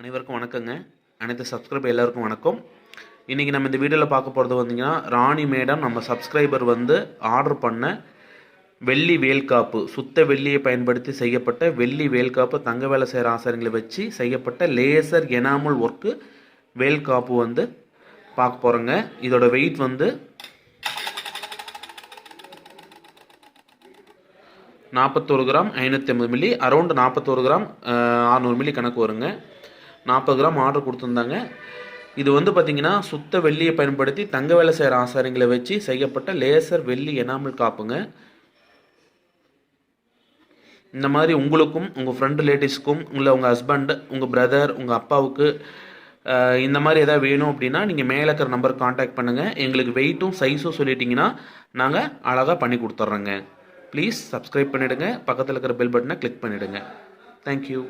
அனைவருக்கும் வணக்கங்க. அனைத்து சப்ஸ்கிரைபர் எல்லாருக்கும் வணக்கம். இன்றைக்கி நம்ம இந்த வீடியோவில் பார்க்க போகிறது வந்தீங்கன்னா, ராணி மேடம் நம்ம சப்ஸ்கிரைபர் வந்து ஆர்டர் பண்ண வெள்ளி வேல்காப்பு, சுத்த வெள்ளியை பயன்படுத்தி செய்யப்பட்ட வெள்ளி வேல்காப்பு, தங்க வேலை செய்கிற ஆசாரிகளை வச்சு செய்யப்பட்ட லேசர் எனாமல் ஒர்க்கு வேல்காப்பு வந்து பார்க்க போகிறோங்க. இதோட வெயிட் வந்து 41 gram 550 milli, around 41 gram 600 milli கணக்கு வருங்க. 40 கிராம் ஆர்டர் கொடுத்துருந்தாங்க. இது வந்து பார்த்திங்கன்னா சுத்த வெள்ளியை பயன்படுத்தி தங்க வேலை செய்கிற ஆசாரிங்களை வச்சு செய்யப்பட்ட லேசர் வெள்ளி எனாமல் காப்புங்க. இந்த மாதிரி உங்களுக்கும் உங்கள் ஃப்ரெண்ட் ரிலேட்டிவ்ஸ்க்கும் இல்லை உங்கள் ஹஸ்பண்ட், உங்கள் பிரதர், உங்கள் அப்பாவுக்கு இந்த மாதிரி எதாவது வேணும் அப்படின்னா நீங்கள் மேலே இருக்கிற நம்பருக்கு காண்டாக்ட் பண்ணுங்கள். எங்களுக்கு வெயிட்டும் சைஸும் சொல்லிட்டிங்கன்னா நாங்கள் அழகாக பண்ணி கொடுத்துட்றோங்க. ப்ளீஸ் சப்ஸ்கிரைப் பண்ணிவிடுங்க. பக்கத்தில் இருக்கிற பெல் பட்டனை கிளிக் பண்ணிவிடுங்க. தேங்க்யூ.